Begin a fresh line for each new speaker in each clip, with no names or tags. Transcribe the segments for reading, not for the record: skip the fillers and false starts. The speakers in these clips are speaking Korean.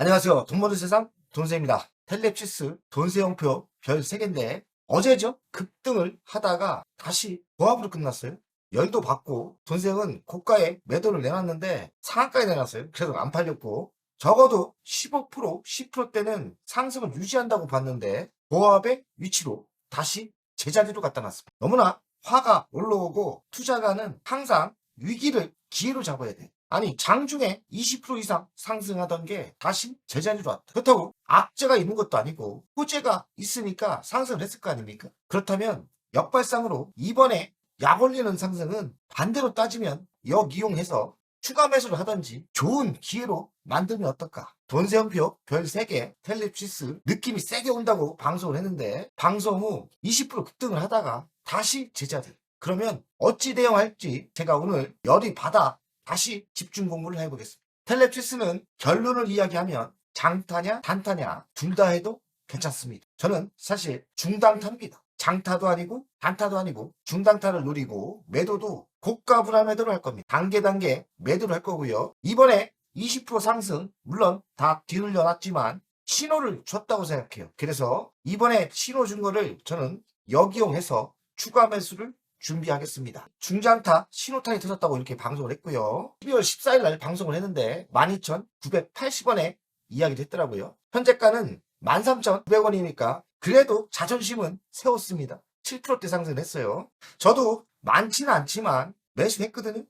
안녕하세요. 돈 버는 세상 돈세입니다. 텔레치스 돈세형표 별 3개인데 어제죠? 급등을 하다가 다시 보합으로 끝났어요. 열도 받고 돈세형은 고가에 매도를 내놨는데 상한가에 내놨어요. 그래서 안 팔렸고 적어도 15% 10%대는 상승을 유지한다고 봤는데 보합의 위치로 다시 제자리로 갖다 놨습니다. 너무나 화가 올라오고 투자가는 항상 위기를 기회로 잡아야 돼. 아니 장중에 20% 이상 상승하던 게 다시 제자리로 왔다. 그렇다고 악재가 있는 것도 아니고 호재가 있으니까 상승을 했을 거 아닙니까? 그렇다면 역발상으로 이번에 약 올리는 상승은 반대로 따지면 역이용해서 추가 매수를 하든지 좋은 기회로 만들면 어떨까? 돈세형표 별 3개 텔레피스 느낌이 세게 온다고 방송을 했는데 방송 후 20% 급등을 하다가 다시 제자리. 그러면 어찌 대응할지 제가 오늘 열이 받아 다시 집중 공부를 해보겠습니다. 텔레피스는 결론을 이야기하면 장타냐 단타냐 둘 다 해도 괜찮습니다. 저는 사실 중단타입니다. 장타도 아니고 단타도 아니고 중단타를 노리고 매도도 고가 불안 매도를 할 겁니다. 단계 매도를 할 거고요. 이번에 20% 상승 물론 다 뒤흘려 놨지만 신호를 줬다고 생각해요. 그래서 이번에 신호 준 거를 저는 역이용해서 추가 매수를 준비하겠습니다. 중장타 신호탄이 터졌다고 이렇게 방송을 했고요. 12월 14일 날 방송을 했는데 12,980원에 이야기를 했더라고요. 현재가는 13,900원이니까 그래도 자존심은 세웠습니다. 7%대 상승했어요. 저도 많지는 않지만 매수했거든요.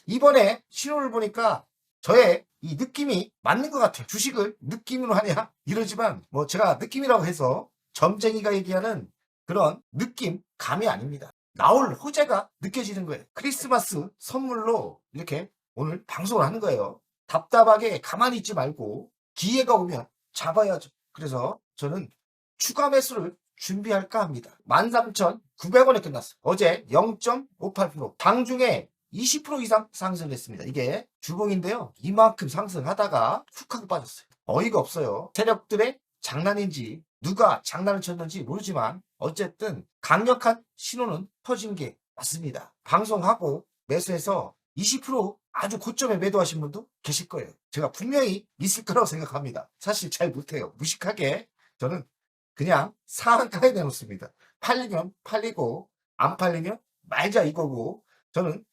이번에 신호를 보니까 저의 이 느낌이 맞는 것 같아요. 주식을 느낌으로 하냐 이러지만 뭐 제가 느낌이라고 해서 점쟁이가 얘기하는 그런 느낌 감이 아닙니다. 나올 호재가 느껴지는 거예요. 크리스마스 선물로 이렇게 오늘 방송을 하는 거예요. 답답하게 가만히 있지 말고 기회가 오면 잡아야죠. 그래서 저는 추가 매수를 준비할까 합니다. 13,900원에 끝났어요. 어제 0.58% 장중에 20% 이상 상승했습니다. 이게 주봉인데요. 이만큼 상승하다가 훅 하고 빠졌어요. 어이가 없어요. 세력들의 장난인지 누가 장난을 쳤는지 모르지만 어쨌든 강력한 신호는 터진 게 맞습니다. 방송하고 매수해서 20% 아주 고점에 매도하신 분도 계실 거예요. 제가 분명히 있을 거라고 생각합니다. 사실 잘 못해요. 무식하게 저는 그냥 상한가에 내놓습니다. 팔리면 팔리고 안 팔리면 말자 이거고 저는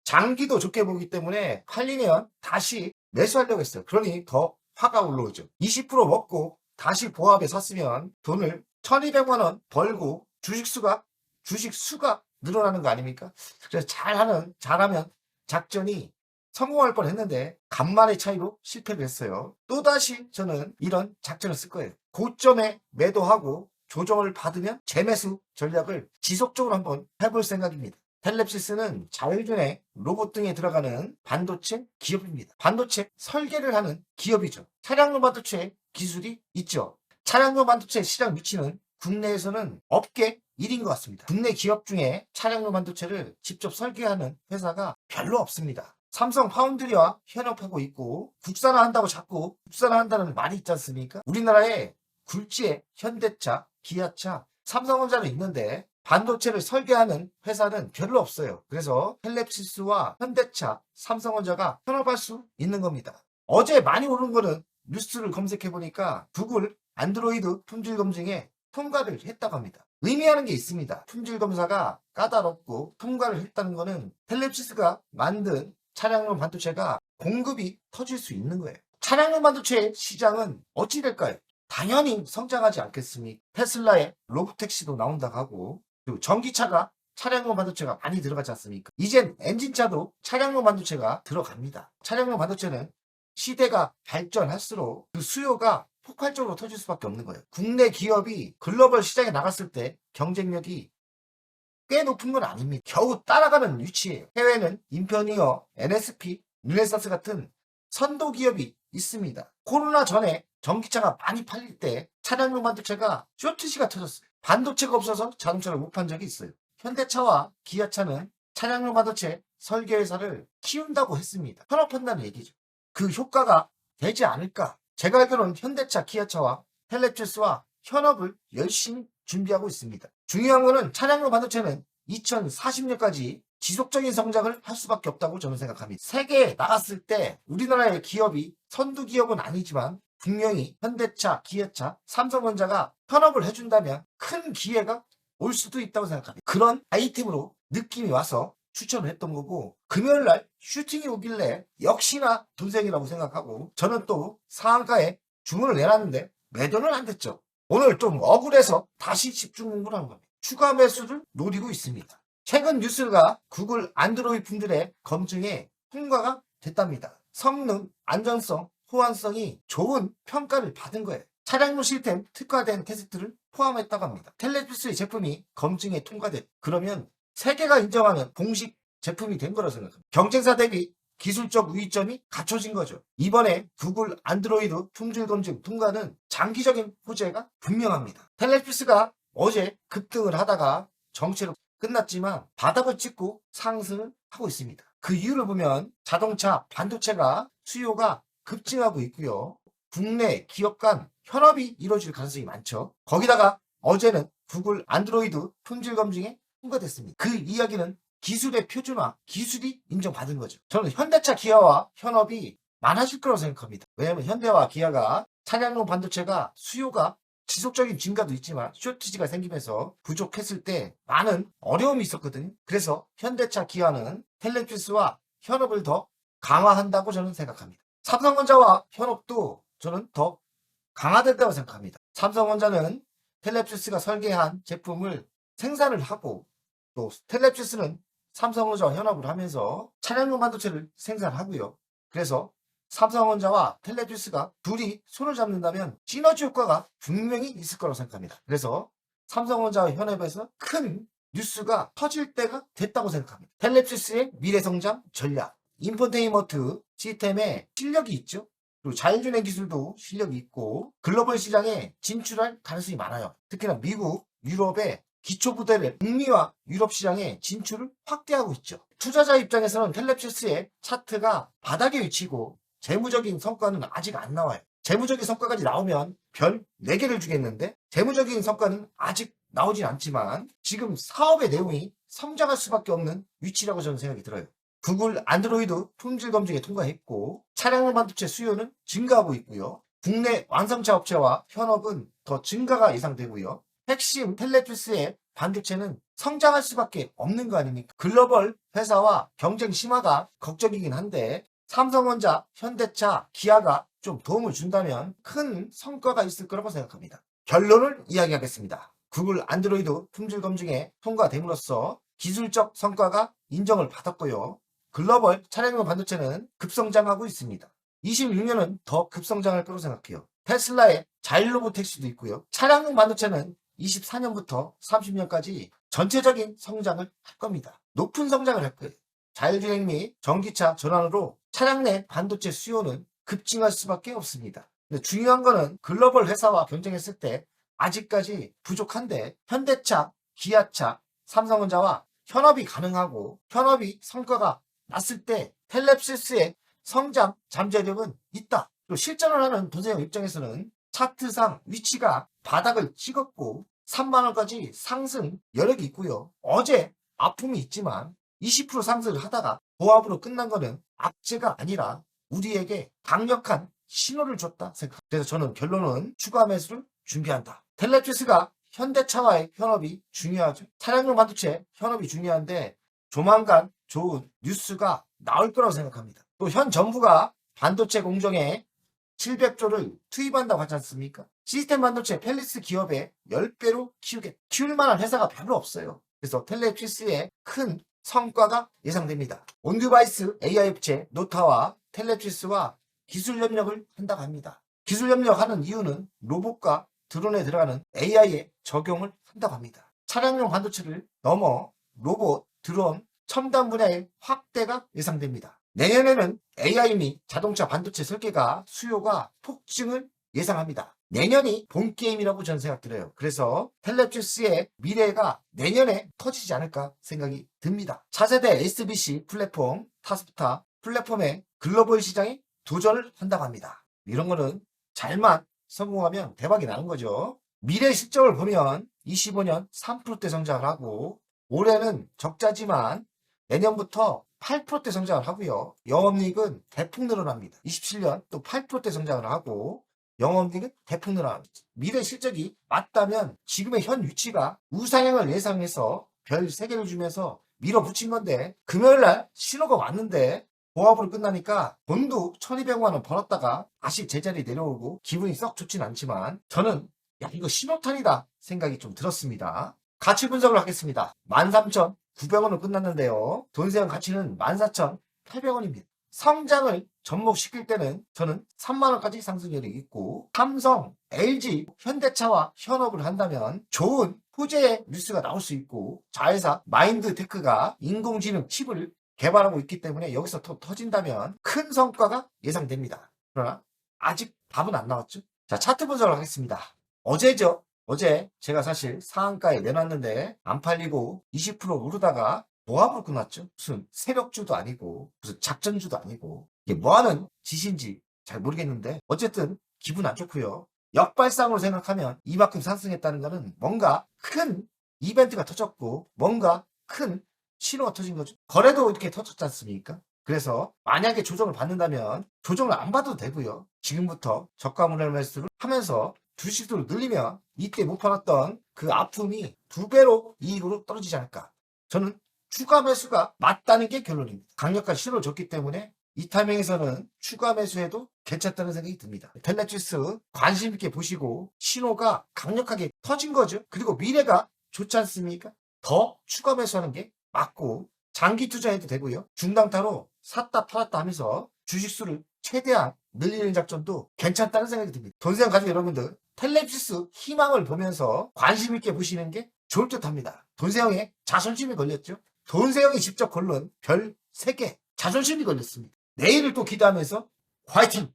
장기도 좋게 보기 때문에 팔리면 다시 매수하려고 했어요. 그러니 더 화가 올라오죠. 20% 먹고 다시 보합에 샀으면 돈을 1200만 원 벌고 주식 수가 늘어나는 거 아닙니까? 그래서 잘하면 작전이 성공할 뻔 했는데 간만의 차이로 실패를 했어요. 또다시 저는 이런 작전을 쓸 거예요. 고점에 매도하고 조정을 받으면 재매수 전략을 지속적으로 한번 해볼 생각입니다. 텔레피스는 자율주행 로봇 등에 들어가는 반도체 기업입니다. 반도체 설계를 하는 기업이죠. 차량용 반도체 기술이 있죠. 차량용 반도체 시장 위치는 국내에서는 업계 1인 것 같습니다. 국내 기업 중에 차량용 반도체를 직접 설계하는 회사가 별로 없습니다. 삼성 파운드리와 협업하고 있고 국산화한다고 자꾸 국산화한다는 말이 있지 않습니까? 우리나라에 굴지에 현대차, 기아차, 삼성전자는 있는데 반도체를 설계하는 회사는 별로 없어요. 그래서 텔레피스와 현대차, 삼성전자가 협업할 수 있는 겁니다. 어제 많이 오른 거는 뉴스를 검색해 보니까 구글 안드로이드 품질 검증에 통과를 했다고 합니다. 의미하는 게 있습니다. 품질 검사가 까다롭고 통과를 했다는 거는 텔레피스가 만든 차량용 반도체가 공급이 터질 수 있는 거예요. 차량용 반도체 시장은 어찌 될까요? 당연히 성장하지 않겠습니까? 테슬라의 로보택시도 나온다고 하고 그리고 전기차가 차량용 반도체가 많이 들어가지 않습니까? 이젠 엔진차도 차량용 반도체가 들어갑니다. 차량용 반도체는 시대가 발전할수록 그 수요가 폭발적으로 터질 수밖에 없는 거예요. 국내 기업이 글로벌 시장에 나갔을 때 경쟁력이 꽤 높은 건 아닙니다. 겨우 따라가는 위치예요. 해외는 인피니어, NSP, 르네사스 같은 선도 기업이 있습니다. 코로나 전에 전기차가 많이 팔릴 때 차량용 반도체가 쇼트시가 터졌어요. 반도체가 없어서 자동차를 못 판 적이 있어요. 현대차와 기아차는 차량용 반도체 설계회사를 키운다고 했습니다. 협업한다는 얘기죠. 그 효과가 되지 않을까? 제가 알기로는 현대차, 기아차와 텔레피스와 협업을 열심히 준비하고 있습니다. 중요한 거는 차량용 반도체는 2040년까지 지속적인 성장을 할 수밖에 없다고 저는 생각합니다. 세계에 나갔을 때 우리나라의 기업이 선두 기업은 아니지만 분명히 현대차, 기아차, 삼성전자가 편업을 해준다면 큰 기회가 올 수도 있다고 생각합니다. 그런 아이템으로 느낌이 와서 추천을 했던 거고, 금요일날 슈팅이 오길래 역시나 돈생이라고 생각하고 저는 또 상한가에 주문을 내놨는데 매도는 안 됐죠. 오늘 좀 억울해서 다시 집중 공부를 한 겁니다. 추가 매수를 노리고 있습니다. 최근 뉴스가 구글 안드로이드 품들의 검증에 통과가 됐답니다. 성능, 안전성, 호환성이 좋은 평가를 받은 거예요. 차량용 시스템 특화된 테스트를 포함했다고 합니다. 텔레피스의 제품이 검증에 통과됐. 그러면 세계가 인정하는 공식 제품이 된 거라고 생각합니다. 경쟁사 대비 기술적 우위점이 갖춰진 거죠. 이번에 구글 안드로이드 품질 검증 통과는 장기적인 호재가 분명합니다. 텔레피스가 어제 급등을 하다가 정체로 끝났지만 바닥을 찍고 상승을 하고 있습니다. 그 이유를 보면 자동차 반도체가 수요가 급증하고 있고요. 국내 기업 간 현업이 이루어질 가능성이 많죠. 거기다가 어제는 구글 안드로이드 품질 검증에 통과됐습니다. 그 이야기는 기술의 표준화, 기술이 인정받은 거죠. 저는 현대차, 기아와 현업이 많아질 거라고 생각합니다. 왜냐하면 현대와 기아가 차량용 반도체가 수요가 지속적인 증가도 있지만 쇼티지가 생기면서 부족했을 때 많은 어려움이 있었거든요. 그래서 현대차, 기아는 텔레피스와 현업을 더 강화한다고 저는 생각합니다. 삼성전자와 현업도 저는 더 강화된다고 생각합니다. 삼성전자는 텔레피스가 설계한 제품을 생산을 하고 또 텔레피스는 삼성전자와 현업을 하면서 차량용 반도체를 생산하고요. 그래서 삼성전자와 텔레피스가 둘이 손을 잡는다면 시너지 효과가 분명히 있을 거라고 생각합니다. 그래서 삼성전자와 현업에서 큰 뉴스가 터질 때가 됐다고 생각합니다. 텔레피스의 미래성장 전략, 인포테인먼트 시스템에 실력이 있죠. 그리고 자율주행 기술도 실력이 있고 글로벌 시장에 진출할 가능성이 많아요. 특히나 미국, 유럽의 기초부대를 북미와 유럽 시장에 진출을 확대하고 있죠. 투자자 입장에서는 텔레피스의 차트가 바닥에 위치고 재무적인 성과는 아직 안 나와요. 재무적인 성과까지 나오면 별 4개를 주겠는데 재무적인 성과는 아직 나오진 않지만 지금 사업의 내용이 성장할 수밖에 없는 위치라고 저는 생각이 들어요. 구글 안드로이드 품질 검증에 통과했고 차량용 반도체 수요는 증가하고 있고요. 국내 완성차 업체와 현업은 더 증가가 예상되고요. 핵심 텔레피스의 반도체는 성장할 수밖에 없는 거 아닙니까? 글로벌 회사와 경쟁 심화가 걱정이긴 한데 삼성전자, 현대차, 기아가 좀 도움을 준다면 큰 성과가 있을 거라고 생각합니다. 결론을 이야기하겠습니다. 구글 안드로이드 품질 검증에 통과됨으로써 기술적 성과가 인정을 받았고요. 글로벌 차량용 반도체는 급성장하고 있습니다. 26년은 더 급성장할 거라고 생각해요. 테슬라의 자율로봇 택시도 있고요. 차량용 반도체는 24년부터 30년까지 전체적인 성장을 할 겁니다. 높은 성장을 할 거예요. 자율주행 및 전기차 전환으로 차량 내 반도체 수요는 급증할 수밖에 없습니다. 근데 중요한 거는 글로벌 회사와 경쟁했을 때 아직까지 부족한데 현대차, 기아차, 삼성전자와 현업이 가능하고 현업이 성과가 났을 때 텔레피스의 성장 잠재력은 있다. 또 실전을 하는 돈세형 입장에서는 차트상 위치가 바닥을 찍었고 3만원까지 상승 여력이 있고요. 어제 아픔이 있지만 20% 상승을 하다가 보합으로 끝난 거는 악재가 아니라 우리에게 강력한 신호를 줬다 생각. 그래서 저는 결론은 추가 매수를 준비한다. 텔레피스가 현대차와의 현업이 중요하죠. 차량용 반도체 현업이 중요한데 조만간 좋은 뉴스가 나올 거라고 생각합니다. 또 현 정부가 반도체 공정에 700조를 투입한다고 하지 않습니까? 시스템 반도체 펠리스 기업의 10배로 키울 만한 회사가 별로 없어요. 그래서 텔레피스의 큰 성과가 예상됩니다. 온디바이스 AI 업체 노타와 텔레피스와 기술 협력을 한다고 합니다. 기술 협력하는 이유는 로봇과 드론에 들어가는 AI에 적용을 한다고 합니다. 차량용 반도체를 넘어 로봇, 드론, 첨단 분야의 확대가 예상됩니다. 내년에는 AI 및 자동차 반도체 설계가 수요가 폭증을 예상합니다. 내년이 본 게임이라고 저는 생각 들어요. 그래서 텔레피스의 미래가 내년에 터지지 않을까 생각이 듭니다. 차세대 SBC 플랫폼, 타스타 플랫폼의 글로벌 시장에 도전을 한다고 합니다. 이런 거는 잘만 성공하면 대박이 나는 거죠. 미래 실적을 보면 25년 3%대 성장을 하고 올해는 적자지만 내년부터 8%대 성장을 하고요. 영업이익은 대폭 늘어납니다. 27년 또 8%대 성장을 하고 영업이익은 대폭 늘어납니다. 미래 실적이 맞다면 지금의 현 위치가 우상향을 예상해서 별 3개를 주면서 밀어붙인 건데 금요일날 신호가 왔는데 보합으로 끝나니까 돈도 1200만 원 벌었다가 다시 제자리에 내려오고 기분이 썩 좋진 않지만 저는 야 이거 신호탄이다 생각이 좀 들었습니다. 가치 분석을 하겠습니다. 13,900원으로 끝났는데요. 돈세형 가치는 14,800원입니다. 성장을 접목시킬 때는 저는 3만원까지 상승률이 있고 삼성, LG, 현대차와 현업을 한다면 좋은 호재의 뉴스가 나올 수 있고 자회사 마인드테크가 인공지능 칩을 개발하고 있기 때문에 여기서 더 터진다면 큰 성과가 예상됩니다. 그러나 아직 답은 안 나왔죠. 자, 차트 분석을 하겠습니다. 어제죠. 어제 제가 사실 상한가에 내놨는데 안 팔리고 20% 오르다가 보합으로 끝났죠. 무슨 새벽주도 아니고 무슨 작전주도 아니고 이게 뭐하는 짓인지 잘 모르겠는데 어쨌든 기분 안 좋고요. 역발상으로 생각하면 이만큼 상승했다는 것은 뭔가 큰 이벤트가 터졌고 뭔가 큰 신호가 터진 거죠. 거래도 이렇게 터졌지 않습니까? 그래서 만약에 조정을 받는다면 조정을 안 받아도 되고요. 지금부터 저가 물량 매수를 하면서 주식수를 늘리면 이때 못 팔았던 그 아픔이 2배로 이익으로 떨어지지 않을까. 저는 추가 매수가 맞다는 게 결론입니다. 강력한 신호를 줬기 때문에 이 타이밍에서는 추가 매수해도 괜찮다는 생각이 듭니다. 텔레지스 관심 있게 보시고 신호가 강력하게 터진 거죠. 그리고 미래가 좋지 않습니까? 더 추가 매수하는 게 맞고 장기 투자해도 되고요. 중단타로 샀다 팔았다 하면서 주식수를 최대한 늘리는 작전도 괜찮다는 생각이 듭니다. 돈세형 가족 여러분들 텔레지스 희망을 보면서 관심 있게 보시는 게 좋을 듯 합니다. 돈세형의 자존심이 걸렸죠. 돈세형이 직접 고른 별 3개 자존심이 걸렸습니다. 내일을 또 기대하면서 화이팅!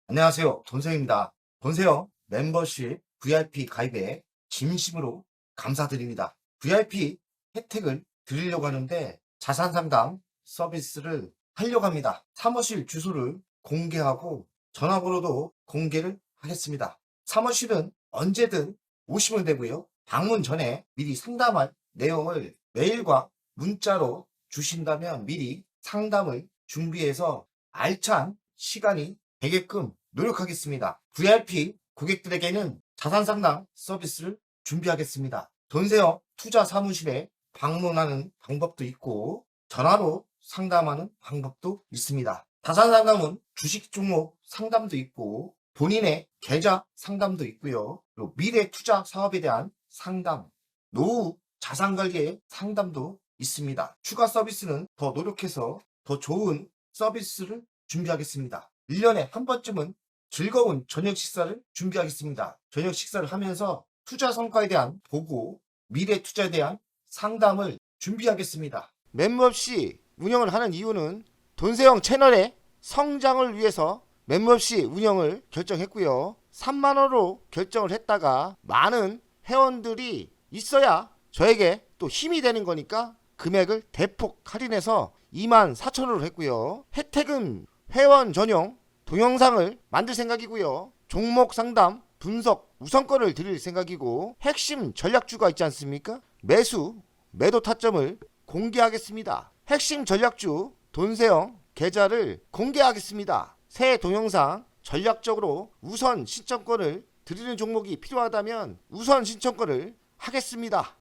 안녕하세요. 돈세형입니다. 돈세형 멤버십 VIP 가입에 진심으로 감사드립니다. VIP 혜택을 드리려고 하는데 자산상담 서비스를 하려고 합니다. 사무실 주소를 공개하고 전화번호도 공개를 하겠습니다. 사무실은 언제든 오시면 되고요. 방문 전에 미리 상담할 내용을 메일과 문자로 주신다면 미리 상담을 준비해서 알찬 시간이 되게끔 노력하겠습니다. VIP 고객들에게는 자산상담 서비스를 준비하겠습니다. 돈세형 투자 사무실에 방문하는 방법도 있고 전화로 상담하는 방법도 있습니다. 자산상담은 주식 종목 상담도 있고 본인의 계좌 상담도 있고요. 그리고 미래 투자 사업에 대한 상담, 노후 자산관리의 상담도 있습니다. 추가 서비스는 더 노력해서 더 좋은 서비스를 준비하겠습니다. 1년에 한 번쯤은 즐거운 저녁 식사를 준비하겠습니다. 저녁 식사를 하면서 투자 성과에 대한 보고 미래 투자에 대한 상담을 준비하겠습니다. 멤버십 운영을 하는 이유는 돈세형 채널의 성장을 위해서 멤버십 운영을 결정했고요. 3만원으로 결정을 했다가 많은 회원들이 있어야 저에게 또 힘이 되는 거니까 금액을 대폭 할인해서 24,000원으로 했고요. 혜택은 회원 전용 동영상을 만들 생각이고요. 종목 상담 분석 우선권을 드릴 생각이고 핵심 전략주가 있지 않습니까? 매도 타점을 공개하겠습니다. 핵심 전략주 돈세형 계좌를 공개하겠습니다. 새 동영상 전략적으로 우선 신청권을 드리는 종목이 필요하다면 우선 신청권을 하겠습니다.